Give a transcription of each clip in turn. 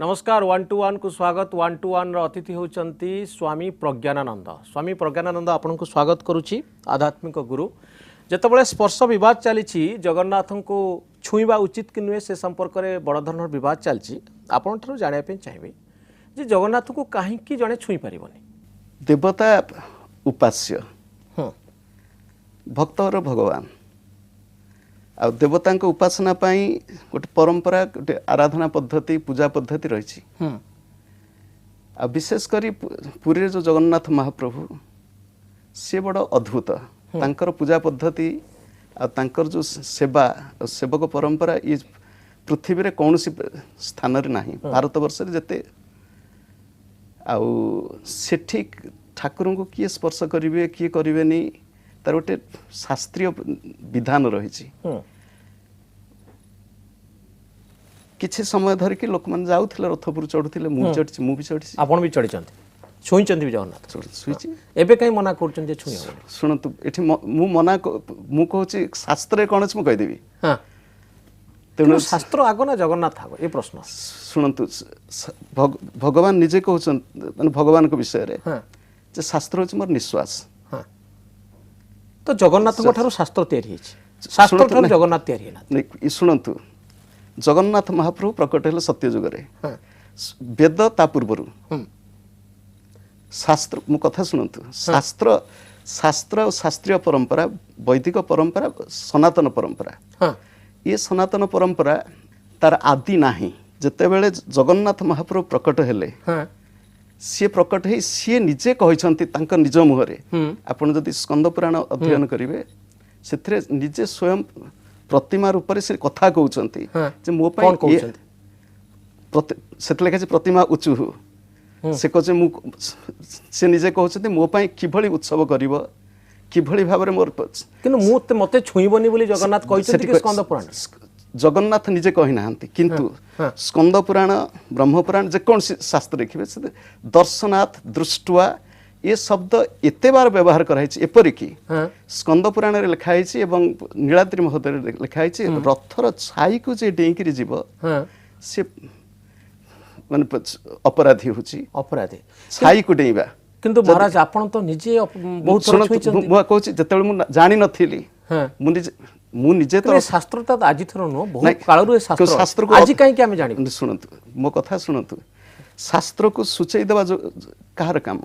नमस्कार 121 को स्वागत 121 अतिथि होती स्वामी प्रज्ञानानंद। स्वामी प्रज्ञानानंद आपन को स्वागत करुच्ची आध्यात्मिक गुरु। जितेबाला स्पर्श बद चली जगन्नाथ को छुईवा उचित कि नुहे से संपर्क में बड़ धरण बद चलती आपण जानापी चाहिए जे जगन्नाथ को कहीं जड़े छुई पारनि। देवता उपास्य भक्तर भगवान आ देवता उपासना गोटे परंपरा गोटे आराधना पद्धति पूजा पद्धति रही आ विशेषकर पुरी जो जगन्नाथ महाप्रभु सी बड़ अद्भुत तांकर पूजा पद्धति आ तांकर जो सेवा सेवक परंपरा ये पृथ्वी रे कौन सी स्थान रे नहीं भारत वर्ष जेते आउ सेठी ठाकुर को किए स्पर्श करेंगे किए करेनि तार गोटे शास्त्रीय विधान रही। किछि समय धरिकी लोक मैंने जाऊले रथपुर चढ़ुले मुझे भी चढ़ी आपण भी चढ़ी छुई जगन्नाथ छुई एबे कहीं मना कर छुई शुणु ये मना मु कहूँ शास्त्र कौन अच्छे मुझेदेवी तेणु शास्त्र आग ना जगन्नाथ आग ये प्रश्न शुणु भगवान निजे कहते भगवान को विषय रे शास्त्र हूँ मोर निश्वास तो जगन्नाथ शास्त्र तैयारी शास्त्र जगन्नाथ तैयारी शुणु जगन्नाथ महाप्रभु प्रकट है सत्य जुगे वेद ता पूर्वर शास्त्र मो कथा शुणु शास्त्र शास्त्र और शास्त्रीय परंपरा वैदिक परंपरा सनातन परंपरा ये सनातन परंपरा तार आदि नाही जते बेले जगन्नाथ महाप्रभु प्रकट हेले सी प्रकट है सी निजे कहते निज मुहरे आपड़ जदि स्कंद पुराण अध्ययन करेंगे से निजे स्वयं प्रतिमा रूप से कथा कहते मो से लिखा प्रतिमा उचु से कहे से निजे कहते मोपाई किभली उत्सव कर किभली भाव मोर मते छुईबनी बोली जगन्नाथ कहते स्कंद पुराण जगन्नाथ निजे कही ना किंतु स्कंद पुराण ब्रह्म पुराण जेकोसी शास्त्र देखिए दर्शनाथ दृष्टवा ये शब्द एते बार व्यवहार कराई एपरिकी स्कंद पुराण रे लिखाई एवं नीलाद्रि महोदय लिखाई रथर छाई को जे डेईकरी जीव से माने अपराधी होची अपराधी छाई को डेईबा किंतु महाराज आपण तो निजे बहुत थोड़ा छुईचंती मु कहूची जेतेबेले मु जानि नथिली मु निजे तो शास्त्र तो आज थर नो बहुत काल रे शास्त्र आज काहे कि हम जानि सुनतु मो कथा सुनतु शास्त्र को सूचई देबा जो कहार काम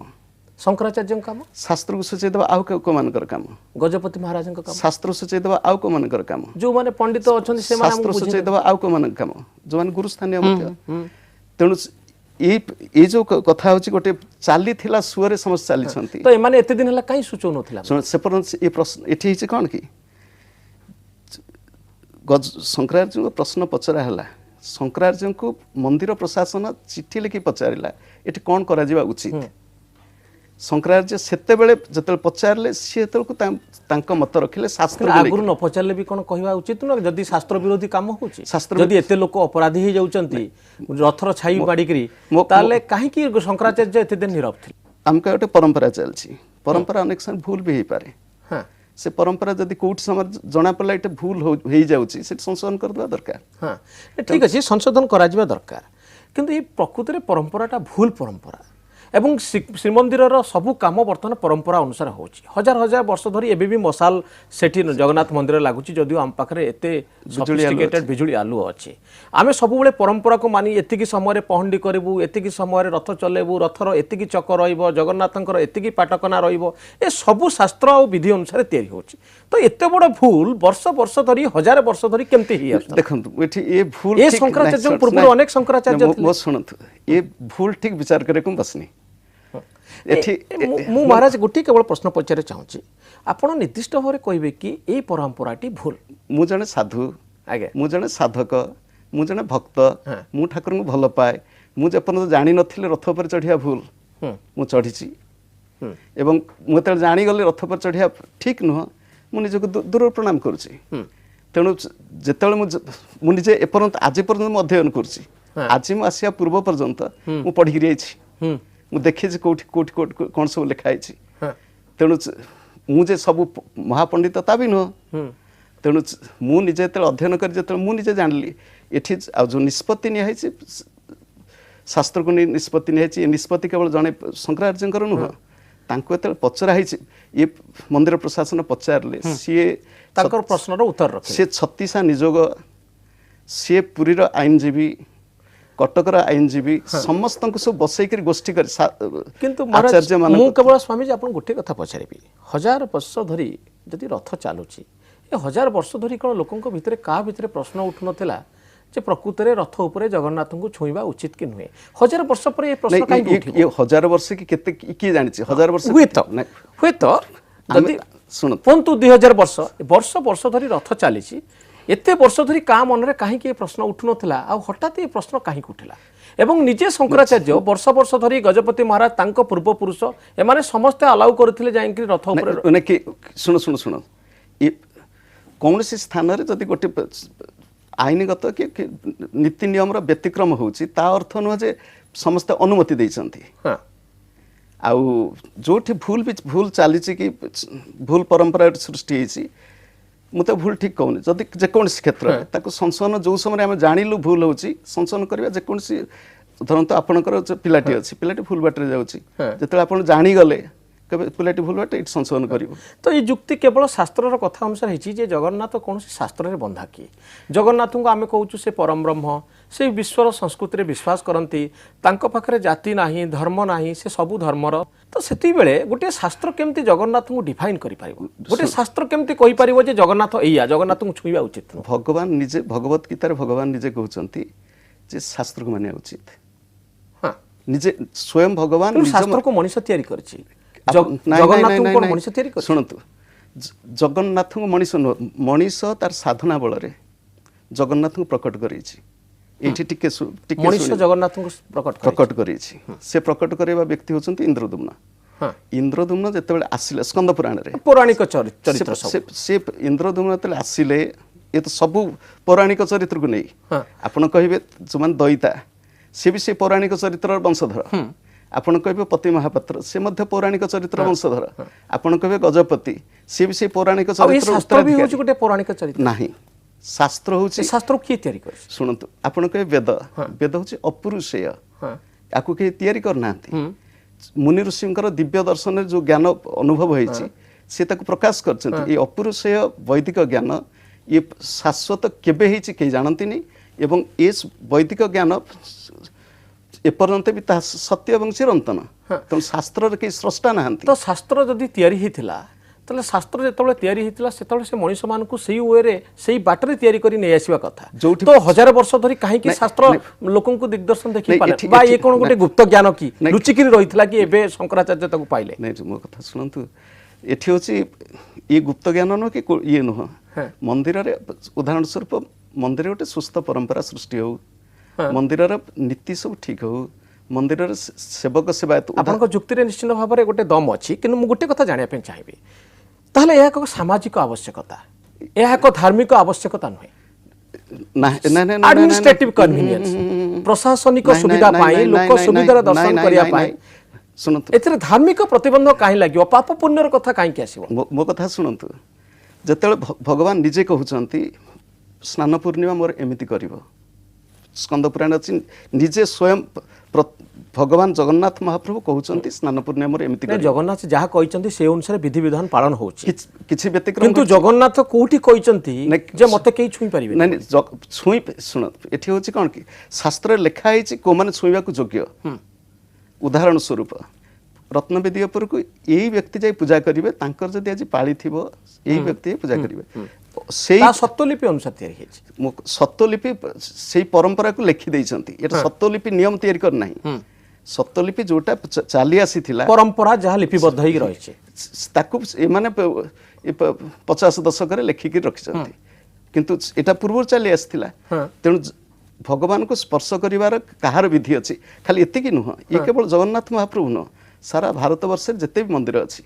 शंकराचार्य काम शास्त्र को सूचई देबा आउ को मानकर काम गजपति महाराज का काम शास्त्र सूचई देबा आउ को मानकर काम जो माने पंडित अछन से माने शास्त्र सूचई देबा आउ को मानकर काम जो माने गुरु स्थानीय मध्य तेणु ये जो कथा होची गोटे चाली थिला सुअरे समस्त चाली छंती तो ए माने एते दिन हला काई सूचो नथिला से पर ये प्रश्न एठी हिचे कोन की शंकराचार्य को प्रश्न पचरा है शंकराचार्य को मंदिर प्रशासन चिठी लिखि पचारा ये कौन करा उचित शंकराचार्य सेते बेले जते पचारे सी को मत रखिले शास्त्र आगुर न पचारे भी कौन कहवा उचित न जदि शास्त्र विरोधी काम होची शास्त्र जदि एते लोक अपराधी हो जाउचंती रथर छाई बाड़ीकरी ताले काहे कि शंकराचार्य एते दिन नीरव थिले हमका गोटे परंपरा चलछि परंपरा अनेक समय भूल भी हो पारे से परंपरा जदि कोर्ट समय जना पड़ला ये भूल हो जाउछि से संशोधन करदवा दरकार हाँ ठीक अच्छे संशोधन करा दरकार किंतु ये प्रकृति में परंपराटा भूल परंपरा एवं श्रीमंदिर सबू कम बर्तमान परंपरा अनुसार हो हजार हजार वर्ष धरी एबे भी मशाल सेठी जगन्नाथ मंदिर लगुच जदिव आम पाखे एत सोफिस्टिकेटेड बिजुली आलुओ अच्छे आम सब परंपरा को मानी एतिकी समय पहंडी करूँ एतिकी समय रथ चलेबू रथर एतिकी चक रगन्नाथर एतिकी पाटकना रे सबू शास्त्र और विधि अनुसार तैयारी होची तो एत बड़ भूल वर्ष वर्ष धरी हजार वर्ष धरी केमती देखो ये भूल ये शंकराचार्य पूर्व अनेक शंकराचार्य शुणु ये भूल ठीक विचार करे बसनी मु महाराज गोटे केवल प्रश्न पचारे चाहूँगी आपण निर्दिष्ट भाव में कहे कि ये परंपराटी भूल मु जने साधु आगे मु जने साधक मु जने भक्त मु ठाकुर को भल पाए मुझे जानी नथिले रथ पर चढ़िया भूल मु चढ़ी एवं मुझे जानी गले रथ पर चढ़िया ठीक नुह मु निजक दूर प्रणाम करुच्ची तेणु जिते मुझे एपर्यंत आज पर्यंत अध्ययन करुच्ची आज मु आसिया पूर्व पर्यंत मु पढ़ी जाइए देखी कौटी कौटी कौन सब लिखाई तेणु मुझे सब महापंडितता भी नुह तेणु मुझे अध्ययन कर मुझे जानी ये जो निष्पत्ति नियाई ଶାସ୍ତ୍ରକୁ ନେଇ ନିଷ୍ପତ୍ତି ନିଆଯାଇଛି। ଏ ନିଷ୍ପତ୍ତି କେବଳ ଜଣେ ଶଙ୍କରାଚାର୍ଯ୍ୟଙ୍କର ନୁହଁ, ତାଙ୍କୁ ଯେତେବେଳେ ପଚରା ହେଇଛି, ଏ ମନ୍ଦିର ପ୍ରଶାସନ ପଚାରିଲେ, ସିଏ ତାଙ୍କର ପ୍ରଶ୍ନର ଉତ୍ତର ରଖିଲେ। ସିଏ 36 ନିଯୋଗ, ସିଏ ପୁରୀର ଆଇନଜୀବୀ, କଟକର ଆଇନଜୀବୀ, ସମସ୍ତଙ୍କୁ ସବୁ ବସେଇକରି ଗୋଷ୍ଠୀ କରି କିନ୍ତୁ ମହାରାଜ ମୁଁ କେବଳ ସ୍ୱାମୀଜୀ ଆପଣଙ୍କୁ ଗୋଟିଏ କଥା ପଚାରିବି, 1000 ବର୍ଷ ଧରି ଯଦି ରଥ ଚାଲୁଛି, ଏ 1000 ବର୍ଷ ଧରି କ'ଣ ଲୋକଙ୍କ ଭିତରେ କାହା ଭିତରେ ପ୍ରଶ୍ନ ଉଠୁନଥିଲା ଯେ ପ୍ରକୃତରେ ରଥ ଉପରେ ଜଗନ୍ନାଥଙ୍କୁ ଛୁଇଁବା ଉଚିତ କି ନୁହେଁ? 1000 ବର୍ଷ ପରେ ଏ ପ୍ରଶ୍ନ କାହିଁକି ଉଠିବ? 1000 ବର୍ଷ କି କେତେ କିଏ ଜାଣିଛି? 1000 ବର୍ଷ ହୁଏତ ଯଦି କୁହନ୍ତୁ 2000 ବର୍ଷ ବର୍ଷ ଧରି ରଥ ଚାଲିଛି, ଏତେ ବର୍ଷ ଧରି କାହା ମନରେ କାହିଁକି ଏ ପ୍ରଶ୍ନ ଉଠୁନଥିଲା, ଆଉ ହଠାତ୍ ଏ ପ୍ରଶ୍ନ କାହିଁକି ଉଠିଲା? ଏବଂ ନିଜେ ଶଙ୍କରାଚାର୍ଯ୍ୟ ବର୍ଷ ଧରି ଗଜପତି ମହାରାଜ, ତାଙ୍କ ପୂର୍ବପୁରୁଷ, ଏମାନେ ସମସ୍ତେ ଆଲାଉ କରିଥିଲେ ଯାଇକି ରଥ ଉପରେ। ଶୁଣ କୌଣସି ସ୍ଥାନରେ ଯଦି ଗୋଟେ ଆଇନଗତ କି ନୀତି ନିୟମର ବ୍ୟତିକ୍ରମ ହେଉଛି, ତା ଅର୍ଥ ନୁହଁ ଯେ ସମସ୍ତେ ଅନୁମତି ଦେଇଛନ୍ତି। ଆଉ ଯୋଉଠି ଭୁଲ ଚାଲିଛି କି ଭୁଲ ପରମ୍ପରା ସୃଷ୍ଟି ହେଇଛି, ମୁଁ ତ ଭୁଲ ଠିକ୍ କହୁନି, ଯଦି ଯେକୌଣସି କ୍ଷେତ୍ରରେ ତାକୁ ସଂଶୋଧନ, ଯେଉଁ ସମୟରେ ଆମେ ଜାଣିଲୁ ଭୁଲ ହେଉଛି, ସଂଶୋଧନ କରିବା। ଯେକୌଣସି ଧରନ୍ତୁ ଆପଣଙ୍କର ପିଲାଟି ଅଛି, ପିଲାଟି ଭୁଲ ବାଟରେ ଯାଉଛି, ଯେତେବେଳେ ଆପଣ ଜାଣିଗଲେ କେବେ ପିଲାଟି ଭୁଲ ବାଟ, ଏଇଠି ସଂଶୋଧନ କରିବ। ତ ଏଇ ଯୁକ୍ତି କେବଳ ଶାସ୍ତ୍ରର କଥା ଅନୁସାରେ ହେଇଛି ଯେ ଜଗନ୍ନାଥ କୌଣସି ଶାସ୍ତ୍ରରେ ବନ୍ଧା କିଏ? ଜଗନ୍ନାଥଙ୍କୁ ଆମେ କହୁଛୁ ସେ ପରମ ବ୍ରହ୍ମ, ସେ ବିଶ୍ୱର ସଂସ୍କୃତିରେ ବିଶ୍ୱାସ କରନ୍ତି, ତାଙ୍କ ପାଖରେ ଜାତି ନାହିଁ, ଧର୍ମ ନାହିଁ, ସେ ସବୁ ଧର୍ମର। ତ ସେତିକିବେଳେ ଗୋଟିଏ ଶାସ୍ତ୍ର କେମିତି ଜଗନ୍ନାଥଙ୍କୁ ଡିଫାଇନ୍ କରିପାରିବ? ଗୋଟିଏ ଶାସ୍ତ୍ର କେମିତି କହିପାରିବ ଯେ ଜଗନ୍ନାଥ ଏଇଆ, ଜଗନ୍ନାଥଙ୍କୁ ଛୁଇଁବା ଉଚିତ ନୁହଁ? ଭଗବାନ ନିଜେ, ଭଗବତ ଗୀତାରେ ଭଗବାନ ନିଜେ କହୁଛନ୍ତି ଯେ ଶାସ୍ତ୍ରକୁ ମାନିବା ଉଚିତ। ନିଜେ ସ୍ୱୟଂ ଭଗବାନ ଶାସ୍ତ୍ରକୁ ମଣିଷ ତିଆରି କରିଛି, ଜଗନ୍ନାଥଙ୍କୁ କ'ଣ ମଣିଷ ତିଆରି କରିଛି? ଶୁଣନ୍ତୁ, ଜଗନ୍ନାଥଙ୍କୁ ମଣିଷ ନୁହଁ, ମଣିଷ ତାର ସାଧନା ବଳରେ ଜଗନ୍ନାଥଙ୍କୁ ପ୍ରକଟ କରିଛି। ଏଇଠି ଟିକେ ମଣିଷ ଜଗନ୍ନାଥଙ୍କୁ ପ୍ରକଟ କରିଛି। ସେ ପ୍ରକଟ କରିବା ବ୍ୟକ୍ତି ହେଉଛନ୍ତି ଇନ୍ଦ୍ରଦ୍ୟୁମ୍ନ। ଇନ୍ଦ୍ରଦ୍ୟୁମ୍ନ ଯେତେବେଳେ ଆସିଲେ ସ୍କନ୍ଦ ପୁରାଣରେ, ପୌରାଣିକ ଚରିତ୍ର, ସେ ଇନ୍ଦ୍ରଦ୍ୟୁମ୍ନ ଯେତେବେଳେ ଆସିଲେ, ଏ ତ ସବୁ ପୌରାଣିକ ଚରିତ୍ରକୁ ନେଇ, ଆପଣ କହିବେ ଯୋଉମାନେ ଦଇତା, ସେ ବି ସେ ପୌରାଣିକ ଚରିତ୍ରର ବଂଶଧର। ଆପଣ କହିବେ ପତି ମହାପାତ୍ର, ସେ ମଧ୍ୟ ପୌରାଣିକ ଚରିତ୍ର ବଂଶଧର। ଆପଣ କହିବେ ଗଜପତି, ସେ ବି ସେ ପୌରାଣିକ ଚରିତ୍ର ନାହିଁ। ଶାସ୍ତ୍ର ହଉଛି, ଶାସ୍ତ୍ର କିଏ ତିଆରି କରିଛି? ଶୁଣନ୍ତୁ, ଆପଣ କହିବେ ବେଦ, ବେଦ ହଉଛି ଅପୁରୁଷେୟ, ତାକୁ କେହି ତିଆରି କରିନାହାନ୍ତି। ମୁନି ଋଷିଙ୍କର ଦିବ୍ୟ ଦର୍ଶନରେ ଯୋଉ ଜ୍ଞାନ ଅନୁଭବ ହେଇଛି, ସେ ତାକୁ ପ୍ରକାଶ କରିଛନ୍ତି। ଏଇ ଅପୁରୁଷେୟ ବୈଦିକ ଜ୍ଞାନ, ଇଏ ଶାଶ୍ୱତ କେବେ ହେଇଛି କେହି ଜାଣନ୍ତିନି, ଏବଂ ଏ ବୈଦିକ ଜ୍ଞାନ ଏପର୍ଯ୍ୟନ୍ତ ବି ତାହା ସତ୍ୟ ଏବଂ ଚିରନ୍ତନ। ତେଣୁ ଶାସ୍ତ୍ରରେ କେହି ସ୍ରଷ୍ଟା ନାହାନ୍ତି। ତ ଶାସ୍ତ୍ର ଯଦି ତିଆରି ହେଇଥିଲା, ତାହେଲେ ଶାସ୍ତ୍ର ଯେତେବେଳେ ତିଆରି ହେଇଥିଲା, ସେତେବେଳେ ସେ ମଣିଷମାନଙ୍କୁ ସେଇ ୱେରେ, ସେଇ ବାଟରେ ତିଆରି କରି ନେଇ ଆସିବା କଥା। ଯୋଉଠି ତ 1000 ବର୍ଷ ଧରି କାହିଁକି ଶାସ୍ତ୍ର ଲୋକଙ୍କୁ ଦିଗ୍ଦର୍ଶନ ଦେଖେଇ ପାରିଲା? ବା ଇଏ କ'ଣ ଗୋଟେ ଗୁପ୍ତ ଜ୍ଞାନ କି ଲୁଚିକିରି ରହିଥିଲା କି ଏବେ ଶଙ୍କରାଚାର୍ଯ୍ୟ ତାକୁ ପାଇଲେ? ନାଇଁ, ମୋ କଥା ଶୁଣନ୍ତୁ, ଏଠି ହଉଛି ଇଏ ଗୁପ୍ତ ଜ୍ଞାନ ନୁହଁ କି ଇଏ ନୁହଁ। ମନ୍ଦିରରେ ଉଦାହରଣ ସ୍ୱରୂପ, ମନ୍ଦିରରେ ଗୋଟେ ସୁସ୍ଥ ପରମ୍ପରା ସୃଷ୍ଟି ହଉ, ମନ୍ଦିରର ନୀତି ସବୁ ଠିକ୍ ହଉ, ମନ୍ଦିରର ସେବକ ସେବାୟତ। ଆପଣଙ୍କ ଯୁକ୍ତିରେ ନିଶ୍ଚିତ ଭାବରେ ଗୋଟେ ଦମ ଅଛି, କିନ୍ତୁ ମୁଁ ଗୋଟେ କଥା ଜାଣିବା ପାଇଁ ଚାହିଁବି, ତାହେଲେ ଏହା ଏକ ସାମାଜିକ ଆବଶ୍ୟକତା, ଏହା ଏକ ଧାର୍ମିକ ଆବଶ୍ୟକତା ନୁହେଁ? ଆଡମିନିଷ୍ଟ୍ରେଟିଭ କନଭିନିଏନ୍ସ, ପ୍ରଶାସନିକ ସୁବିଧା ପାଇଁ, ଲୋକ ସୁବିଧାରେ ଦର୍ଶନ କରିବା ପାଇଁ, ଶୁଣନ୍ତୁ, ଏଥିରେ ଧାର୍ମିକ ପ୍ରତିବନ୍ଧକ କାହିଁ ଲାଗିବ? ପାପ ପୁଣ୍ୟର କଥା କାହିଁକି ଆସିବ? ମୋ କଥା ଶୁଣନ୍ତୁ, ଯେତେବେଳେ ଭଗବାନ ନିଜେ କହୁଛନ୍ତି ସ୍ନାନ ପୂର୍ଣ୍ଣିମା ମୋର ଏମିତି କରିବ, ସ୍କନ୍ଦ ପୁରାଣ ଅଛି, ନିଜେ ସ୍ୱୟଂ ଭଗବାନ ଜଗନ୍ନାଥ ମହାପ୍ରଭୁ କହୁଛନ୍ତି ସ୍ନାନ ପୂର୍ଣ୍ଣିମା ମୋର ଏମିତି କରିବ। ଜଗନ୍ନାଥ ଯାହା କହିଛନ୍ତି ସେ ଅନୁସାରେ ବିଧିବିଧାନ ପାଳନ ହଉଛି, କିଛି ବ୍ୟତିକ୍ରମ। କିନ୍ତୁ ଜଗନ୍ନାଥ କୋଉଠି କହିଛନ୍ତି ଯେ ମତେ କେହି ଛୁଇଁ ପାରିବେ? ନାଇଁ, ଶୁଣ, ଏଠି ହଉଛି କ'ଣ କି, ଶାସ୍ତ୍ରରେ ଲେଖା ହେଇଛି କୋଉମାନେ ଛୁଇଁବାକୁ ଯୋଗ୍ୟ। ଉଦାହରଣ ସ୍ୱରୂପ, ରତ୍ନବେଦୀ ଉପରକୁ ଏଇ ବ୍ୟକ୍ତି ଯାଇ ପୂଜା କରିବେ, ତାଙ୍କର ଯଦି ଆଜି ପାଳି ଥିବ, ଏଇ ବ୍ୟକ୍ତି ପୂଜା କରିବେ। ସେଇ ସତ୍ତ୍ୱଲିପି ଅନୁସାରେ ତିଆରି ହେଇଛି। ସତ୍ତ୍ୱଲିପି ସେଇ ପରମ୍ପରାକୁ ଲେଖି ଦେଇଛନ୍ତି। ଏଟା ସତ୍ତ୍ୱଲିପି ନିୟମ ତିଆରି କରିନାହିଁ। ସତ୍ତ୍ୱଲିପି ଯୋଉଟା ଚାଲି ଆସିଥିଲା, ପରମ୍ପରା ଯାହା ଲିପିବଦ୍ଧ ହେଇକି ରହିଛି, ତାକୁ ଏମାନେ 50 ଦଶକରେ ଲେଖିକି ରଖିଛନ୍ତି, କିନ୍ତୁ ଏଟା ପୂର୍ବରୁ ଚାଲି ଆସିଥିଲା। ତେଣୁ ଭଗବାନଙ୍କୁ ସ୍ପର୍ଶ କରିବାର କାହାର ବିଧି ଅଛି? ଖାଲି ଏତିକି ନୁହଁ, ଇଏ କେବଳ ଜଗନ୍ନାଥ ମହାପ୍ରଭୁ ନୁହଁ, ସାରା ଭାରତ ବର୍ଷରେ ଯେତେ ବି ମନ୍ଦିର ଅଛି,